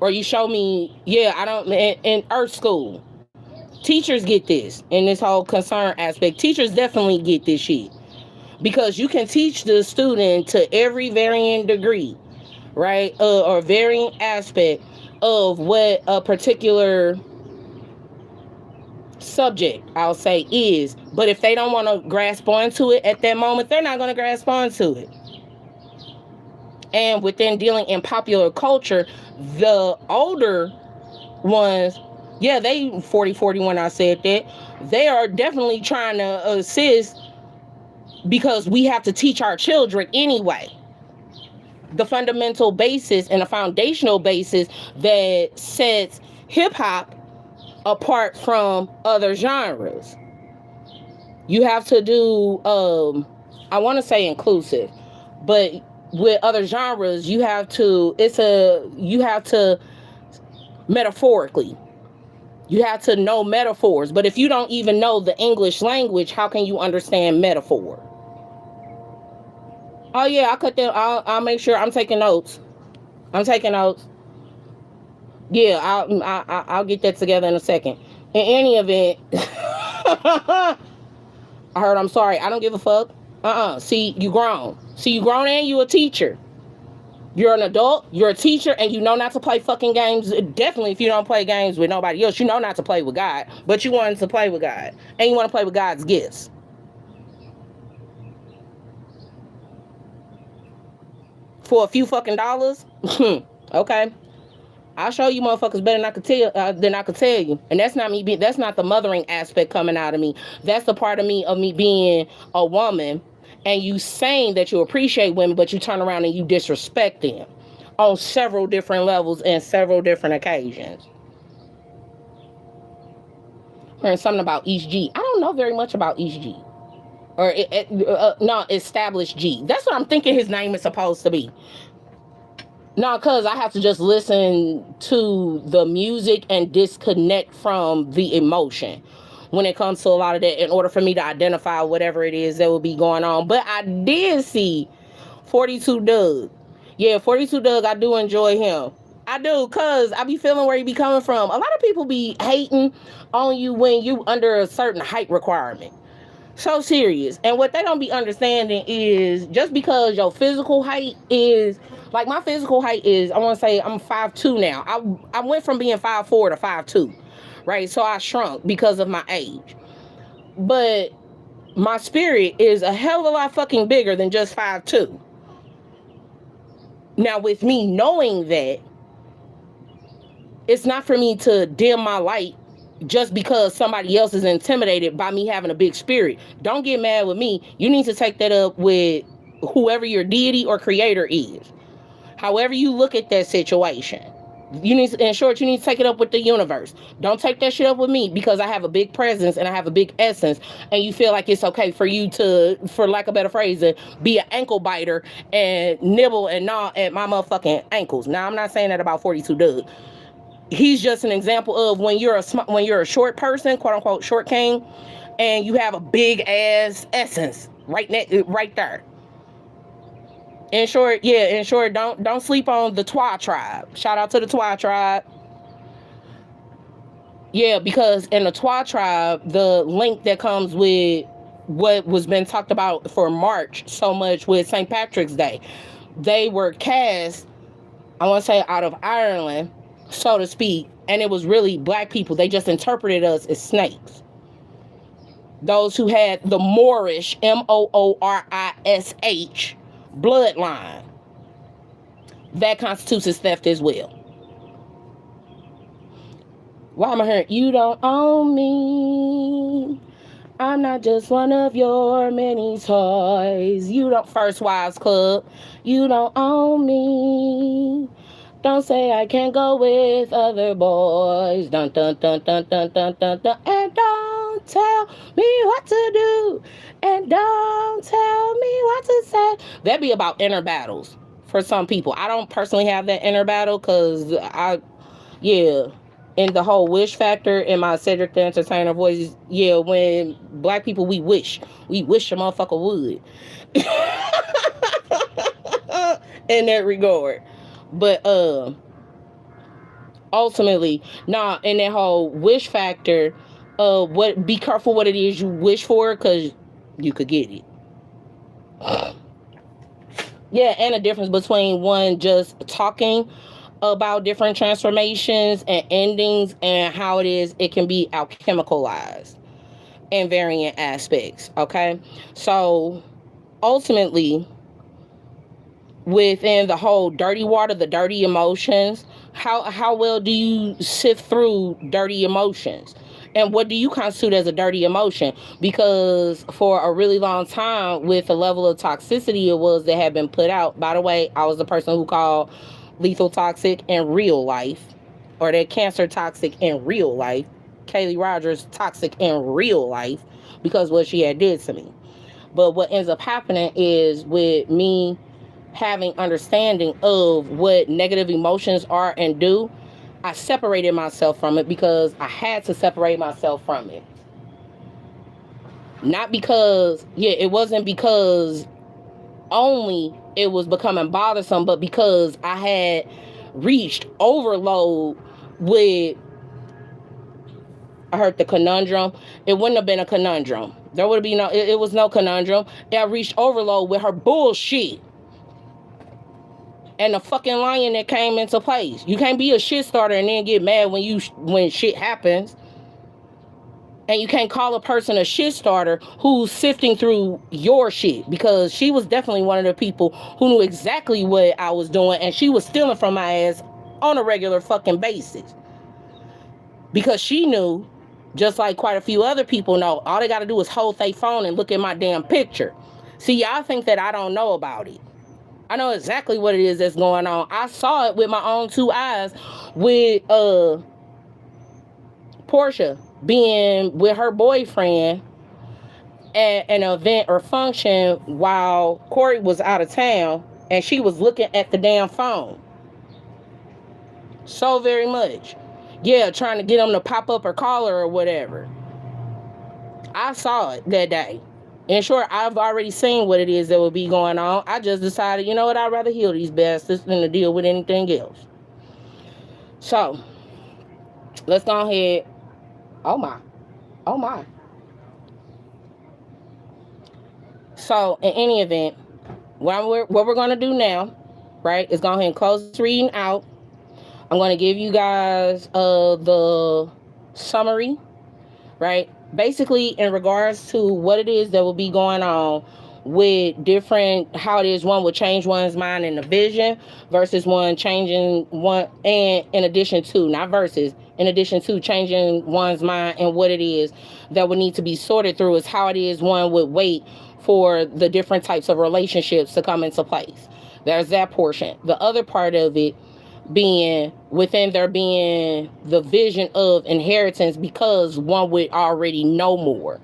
S1: Or you show me, yeah, I don't in earth school. Teachers get this in this whole concern aspect. Teachers definitely get this shit because you can teach the student to every varying degree, right? Or varying aspect of what a particular subject, I'll say, is. But if they don't want to grasp onto it at that moment, they're not going to grasp onto it. And within dealing in popular culture, the older ones, yeah, they 40 when I said that, they are definitely trying to assist because we have to teach our children anyway. The fundamental basis and the foundational basis that sets hip hop apart from other genres. You have to do, I want to say inclusive, but with other genres, you have to metaphorically, you have to know metaphors. But if you don't even know the English language, how can you understand metaphor? Oh yeah, I'll make sure I'm taking notes. I'm taking notes. Yeah, I'll get that together in a second. In any event, I heard I'm sorry. I don't give a fuck. See, you grown. See, you grown and you a teacher. You're an adult, you're a teacher, and you know not to play fucking games. Definitely, if you don't play games with nobody else, you know not to play with God. But you wanted to play with God. And you want to play with God's gifts. For a few fucking dollars? Okay. I'll show you motherfuckers better than I could tell you. And that's not me that's not the mothering aspect coming out of me. That's the part of me being a woman and you saying that you appreciate women, but you turn around and you disrespect them on several different levels and several different occasions. Learned something about East G. I don't know very much about East G. Or no, Established G. That's what I'm thinking his name is supposed to be. No, because I have to just listen to the music and disconnect from the emotion when it comes to a lot of that in order for me to identify whatever it is that will be going on. But I did see 42 Dugg. Yeah, 42 Dugg, I do enjoy him. I do, because I be feeling where he be coming from. A lot of people be hating on you when you under a certain height requirement. So serious. And what they don't be understanding is just because your physical height is, like my physical height is, I want to say I'm 5'2" now. I went from being 5'4" to 5'2", right? So I shrunk because of my age. But my spirit is a hell of a lot fucking bigger than just 5'2". Now with me knowing that, it's not for me to dim my light just because somebody else is intimidated by me having a big spirit. Don't get mad with me. You need to take that up with whoever your deity or creator is. However you look at that situation. You need to, in short, you need to take it up with the universe. Don't take that shit up with me because I have a big presence and I have a big essence and you feel like it's okay for you to, for lack of a better phrase, be an ankle biter and nibble and gnaw at my motherfucking ankles. Now, I'm not saying that about 42 Dugg. He's just an example of when you're a short person, quote unquote short king, and you have a big ass essence right there. In short, don't sleep on the Twa tribe. Shout out to the Twa tribe. Yeah, because in the Twa tribe, the link that comes with what was been talked about for March so much with St. Patrick's Day, they were cast, I want to say, out of Ireland, so to speak, and it was really black people. They just interpreted us as snakes. Those who had the Moorish, Moorish bloodline, that constitutes as theft as well. Why am I hearing, you don't own me, I'm not just one of your many toys. You don't, First Wives Club, you don't own me, Don't say I can't go with other boys. Dun dun dun dun dun dun dun dun. And don't tell me what to do. And don't tell me what to say. That'd be about inner battles for some people. I don't personally have that inner battle because yeah. In the whole wish factor in my Cedric the Entertainer voice, yeah, when black people, we wish a motherfucker would. In that regard. But ultimately, nah, in that whole wish factor, be careful what it is you wish for, because you could get it. Yeah, and a difference between one just talking about different transformations and endings, and how it can be alchemicalized in varying aspects. Okay, so ultimately, within the whole dirty water, the dirty emotions, how well do you sift through dirty emotions? And what do you constitute as a dirty emotion? Because for a really long time, with the level of toxicity it was that had been put out, by the way, I was the person who called lethal toxic in real life, or that cancer toxic in real life, Kaylee Rogers toxic in real life, because what she had did to me. But what ends up happening is, with me having understanding of what negative emotions are and do, I separated myself from it because I had to separate myself from it. Not because, it wasn't because only it was becoming bothersome, but because I had reached overload with, I heard the conundrum. It wouldn't have been a conundrum. There would be it was no conundrum. I reached overload with her bullshit. And the fucking lion that came into place. You can't be a shit starter and then get mad when shit happens. And you can't call a person a shit starter who's sifting through your shit, because she was definitely one of the people who knew exactly what I was doing, and she was stealing from my ass on a regular fucking basis. Because she knew, just like quite a few other people know, all they gotta do is hold their phone and look at my damn picture. See, y'all think that I don't know about it. I know exactly what it is that's going on. I saw it with my own two eyes with Portia being with her boyfriend at an event or function while Corey was out of town, and she was looking at the damn phone. So very much. Yeah, trying to get him to pop up or call her or whatever. I saw it that day. In short, I've already seen what it is that will be going on. I just decided, you know what, I'd rather heal these bastards than to deal with anything else. So, let's go ahead. Oh my. So, in any event, what we're going to do now, right, is go ahead and close this reading out. I'm going to give you guys the summary, right? Basically, in regards to what it is that will be going on with different, how it is one would change one's mind in the vision versus one changing one, and in addition to, not versus, in addition to changing one's mind, and what it is that would need to be sorted through is how it is one would wait for the different types of relationships to come into place. There's that portion. The other part of it being within there being the vision of inheritance, because one would already know more.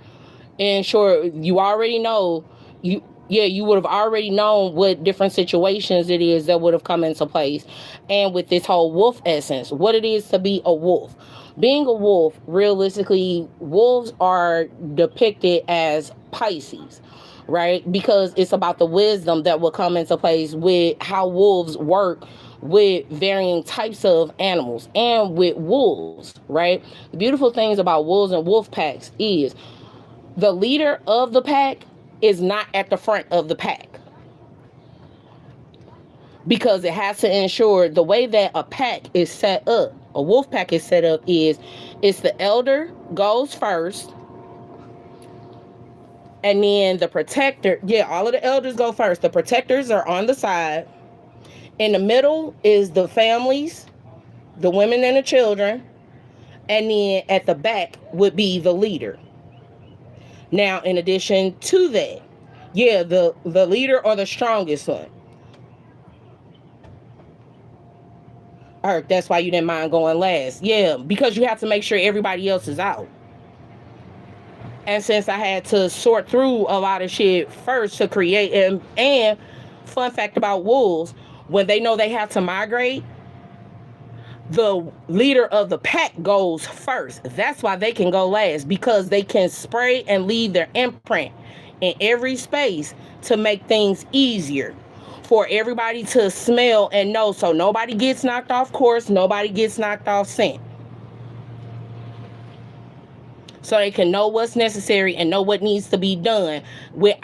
S1: And sure, you already know, you would have already known what different situations it is that would have come into place. And with this whole wolf essence, what it is to be a wolf. Being a wolf, realistically, wolves are depicted as Pisces, right? Because it's about the wisdom that will come into place with how wolves work with varying types of animals and with wolves, right? The beautiful things about wolves and wolf packs is the leader of the pack is not at the front of the pack, because it has to ensure the way that a pack is set up, a wolf pack is set up, is it's the elder goes first, and then the protector, all of the elders go first. The protectors are on the side. In the middle is the families, the women and the children. And then at the back would be the leader. Now, in addition to that, the leader or the strongest one. Or that's why you didn't mind going last. Yeah, because you have to make sure everybody else is out. And since I had to sort through a lot of shit first to create, and fun fact about wolves, when they know they have to migrate, the leader of the pack goes first. That's why they can go last, because they can spray and leave their imprint in every space to make things easier for everybody to smell and know, so nobody gets knocked off course, nobody gets knocked off scent. So they can know what's necessary and know what needs to be done with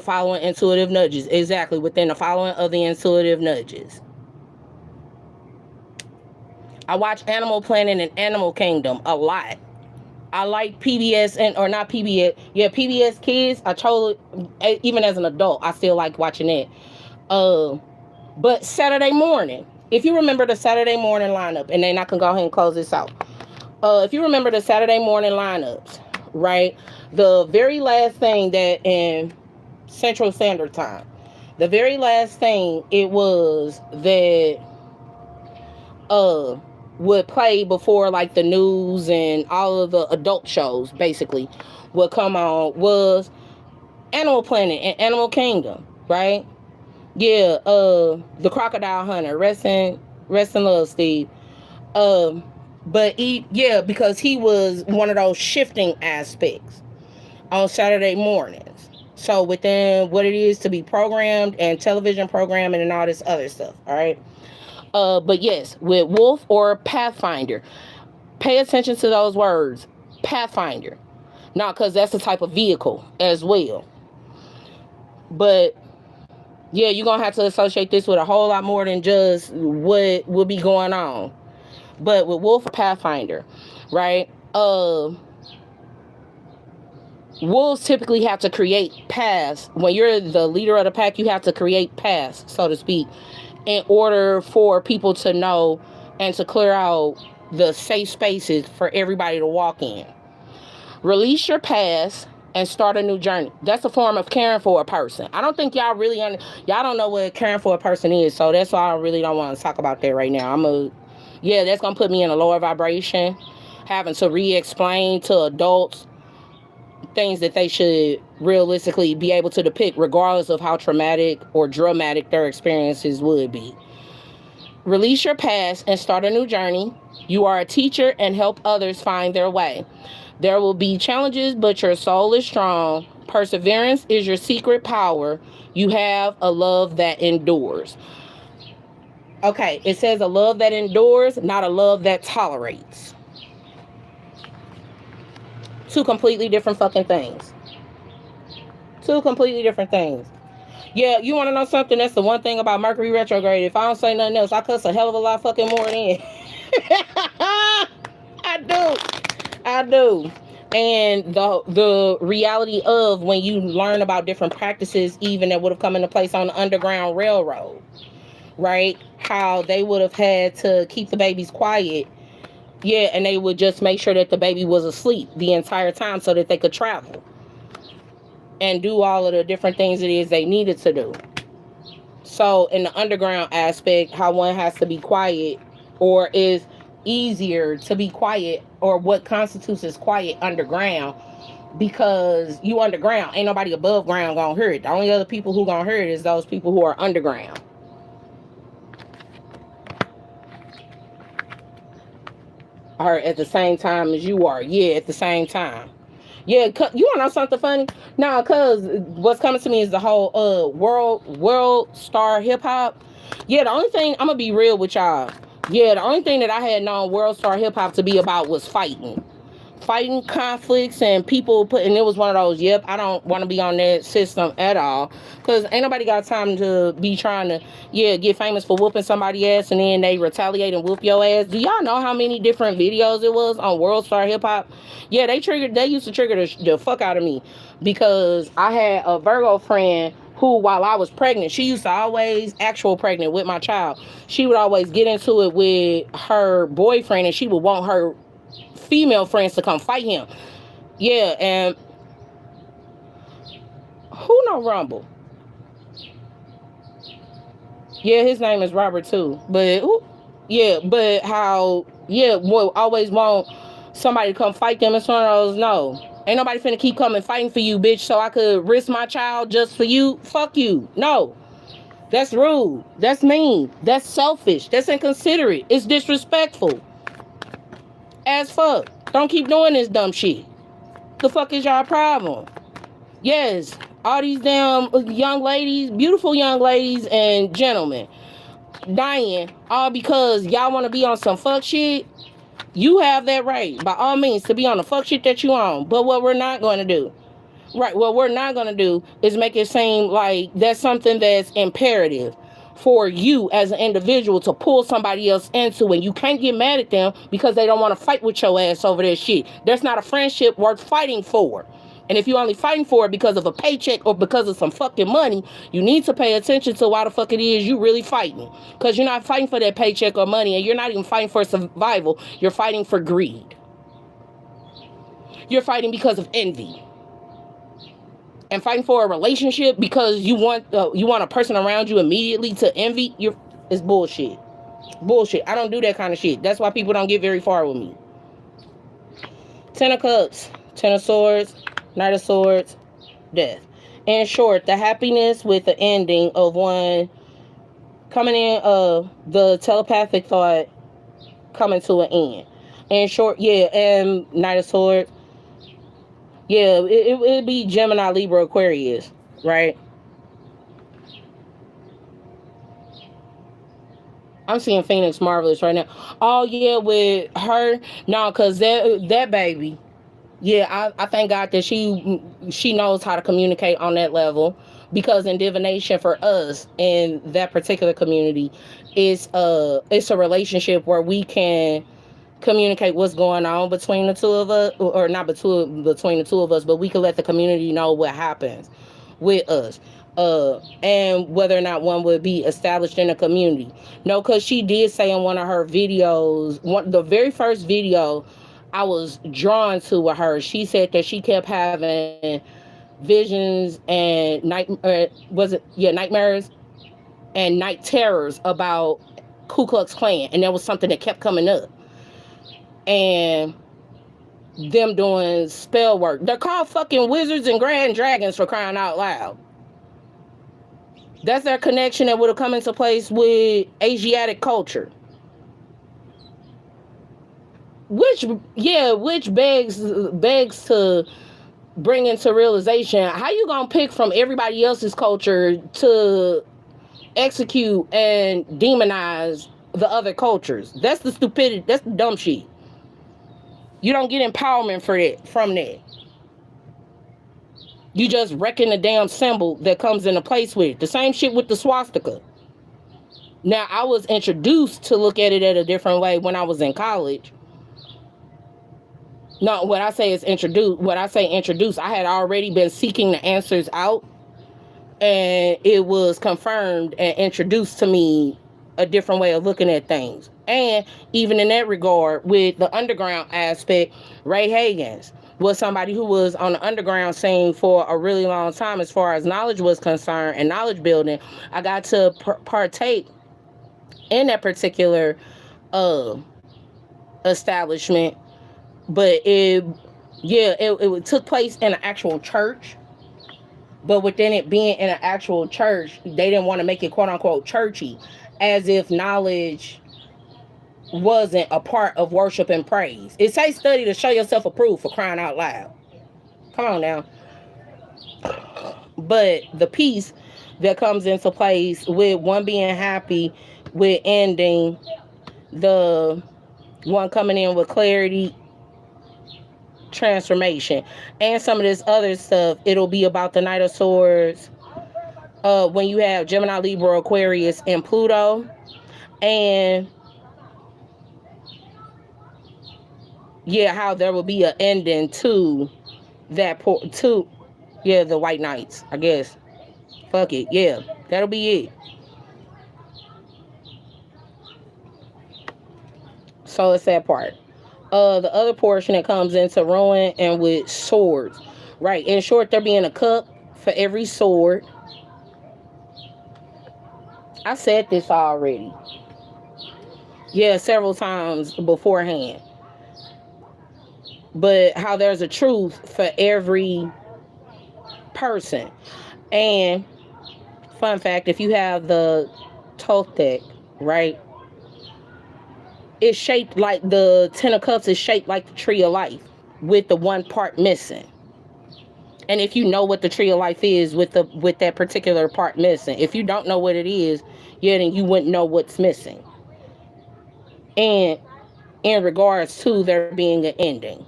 S1: following intuitive nudges. Exactly, within the following of the intuitive nudges. I watch Animal Planet and Animal Kingdom a lot. I like PBS or not PBS. Yeah, PBS Kids. I totally, even as an adult, I still like watching it. But Saturday morning, if you remember the Saturday morning lineup, and then I can go ahead and close this out. If you remember the Saturday morning lineups, right? The very last thing that in Central Standard Time, the very last thing it was that would play before like the news and all of the adult shows basically would come on was Animal Planet and Animal Kingdom, right? Yeah, the Crocodile Hunter, rest in love, Steve. But because he was one of those shifting aspects on Saturday mornings. So within what it is to be programmed and television programming and all this other stuff, all right? But yes, with Wolf or Pathfinder, pay attention to those words, Pathfinder. Not because that's the type of vehicle as well. But yeah, you're going to have to associate this with a whole lot more than just what will be going on. But with Wolf or Pathfinder, right? Wolves typically have to create paths. When you're the leader of the pack, you have to create paths, so to speak, in order for people to know and to clear out the safe spaces for everybody to walk in. Release your past and start a new journey. That's a form of caring for a person. I don't think y'all really y'all don't know what caring for a person is, so that's why I really don't want to talk about that right now. That's gonna put me in a lower vibration, having to re-explain to adults things that they should realistically be able to depict, regardless of how traumatic or dramatic their experiences would be. Release your past and start a new journey. You are a teacher and help others find their way. There will be challenges, but your soul is strong. Perseverance is your secret power. You have a love that endures. Okay, it says a love that endures, not a love that tolerates. Two completely different fucking things. Two completely different things. Yeah, you want to know something? That's the one thing about Mercury retrograde. If I don't say nothing else, I cuss a hell of a lot fucking more than I do. And the reality of when you learn about different practices, even that would have come into place on the Underground Railroad, right? How they would have had to keep the babies quiet. Yeah, and they would just make sure that the baby was asleep the entire time so that they could travel and do all of the different things it is they needed to do. So in the underground aspect, how one has to be quiet, or is easier to be quiet, or what constitutes as quiet underground, because you underground, ain't nobody above ground gonna hear it. The only other people who gonna hear it is those people who are underground. Or at the same time as you are. Yeah, at the same time. Yeah, you want to know something funny? No, because what's coming to me is the whole world star hip hop. Yeah, the only thing, I'm going to be real with y'all. Yeah, the only thing that I had known world star hip hop to be about was fighting conflicts and people and it was one of those, yep, I don't want to be on that system at all, because ain't nobody got time to be trying to get famous for whooping somebody ass and then they retaliate and whoop your ass. Do y'all know how many different videos it was on World Star Hip Hop? Yeah, they used to trigger the fuck out of me, because I had a Virgo friend who, while I was pregnant, she used to always, actual pregnant with my child, she would always get into it with her boyfriend and she would want her female friends to come fight him. Yeah, and who know Rumble? Yeah, his name is Robert too. But Yeah, but how, yeah, will always want somebody to come fight them. It's one of those, no. Ain't nobody finna keep coming fighting for you, bitch, so I could risk my child just for you. Fuck you. No. That's rude. That's mean. That's selfish. That's inconsiderate. It's disrespectful. As fuck. Don't keep doing this dumb shit. The fuck is y'all problem? Yes, all these damn young ladies, beautiful young ladies and gentlemen, dying all because y'all want to be on some fuck shit. You have that right, by all means, to be on the fuck shit that you on. But what we're not going to do, right, what we're not going to do is make it seem like that's something that's imperative for you as an individual to pull somebody else into, and you can't get mad at them because they don't want to fight with your ass over that shit. There's not a friendship worth fighting for. And if you're only fighting for it because of a paycheck or because of some fucking money, you need to pay attention to why the fuck it is you really fighting. Because you're not fighting for that paycheck or money, and you're not even fighting for survival. You're fighting for greed. You're fighting because of envy. And fighting for a relationship because you want a person around you immediately to envy, it's bullshit. Bullshit. I don't do that kind of shit. That's why people don't get very far with me. 10 of Cups, 10 of Swords, Knight of Swords, Death. In short, the happiness with the ending of one coming in, the telepathic thought coming to an end. In short, yeah, and Knight of Swords, yeah, it'd be Gemini, Libra, Aquarius, right? I'm seeing Phoenix Marvelous right now. Oh, yeah, with her, no, because that baby, yeah, I thank God that she knows how to communicate on that level, because in divination for us in that particular community, it's a relationship where we can communicate what's going on between the two of us, or not between the two of us, but we can let the community know what happens with us. And whether or not one would be established in a community. No, because she did say in one of her videos, the very first video I was drawn to with her, she said that she kept having visions and nightmares and night terrors about Ku Klux Klan, and that was something that kept coming up. And them doing spell work. They're called fucking wizards and grand dragons, for crying out loud. That's their connection that would have come into place with Asiatic culture. Which begs to bring into realization, how you gonna pick from everybody else's culture to execute and demonize the other cultures? That's the stupidity. That's the dumb shit. You don't get empowerment from that. You just wrecking the damn symbol that comes into place with it. The same shit with the swastika. Now, I was introduced to look at it at a different way when I was in college. No, what I say introduced, I had already been seeking the answers out, and it was confirmed and introduced to me a different way of looking at things. And even in that regard, with the underground aspect, Ray Hagans was somebody who was on the underground scene for a really long time as far as knowledge was concerned and knowledge building. I got to partake in that particular establishment, but it took place in an actual church. But within it being in an actual church, they didn't want to make it quote unquote churchy, as if knowledge wasn't a part of worship and praise. It says study to show yourself approved, for crying out loud. Come on now. But the peace that comes into place with one being happy with ending, the one coming in with clarity, transformation, and some of this other stuff, it'll be about the Knight of Swords, when you have Gemini, Libra, Aquarius, and Pluto. And yeah, how there will be an ending to that the White Knights, I guess. Fuck it, yeah, that'll be it. So it's that part. The other portion that comes into ruin and with swords, right? In short, there being a cup for every sword. I said this already. Yeah, several times beforehand. But how there's a truth for every person. And fun fact, if you have the Thoth deck, right, it's shaped like the Ten of Cups is shaped like the Tree of Life with the one part missing. And if you know what the Tree of Life is with that particular part missing, if you don't know what it is, yeah, then you wouldn't know what's missing. And in regards to there being an ending,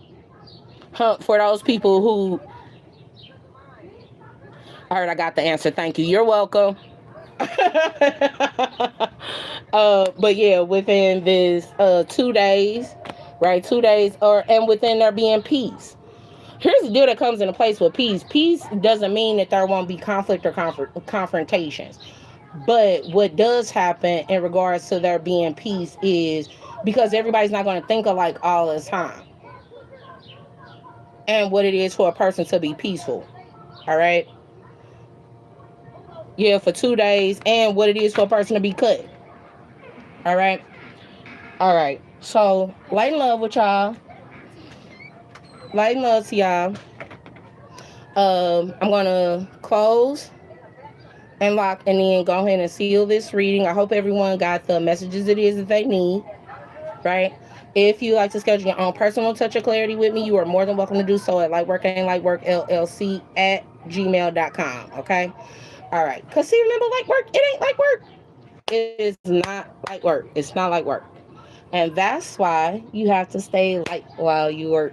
S1: for those people who, all right, I got the answer. Thank you. You're welcome. But yeah, within this 2 days, right? 2 days, and within there being peace. Here's the deal that comes into place with peace. Peace doesn't mean that there won't be conflict or confrontations. But what does happen in regards to there being peace is because everybody's not going to think alike all the time. And what it is for a person to be peaceful. All right. Yeah, for 2 days, and what it is for a person to be cut. All right. All right. So, light and love with y'all. Light and love to y'all. I'm going to close and lock and then go ahead and seal this reading. I hope everyone got the messages it is that they need. Right? If you like to schedule your own personal touch of clarity with me, you are more than welcome to do so at lightworkandlightworkllc@gmail.com. Okay? All right. Because see, remember, light work, it ain't like work. It is not like work. It's not like work. And that's why you have to stay light while you work.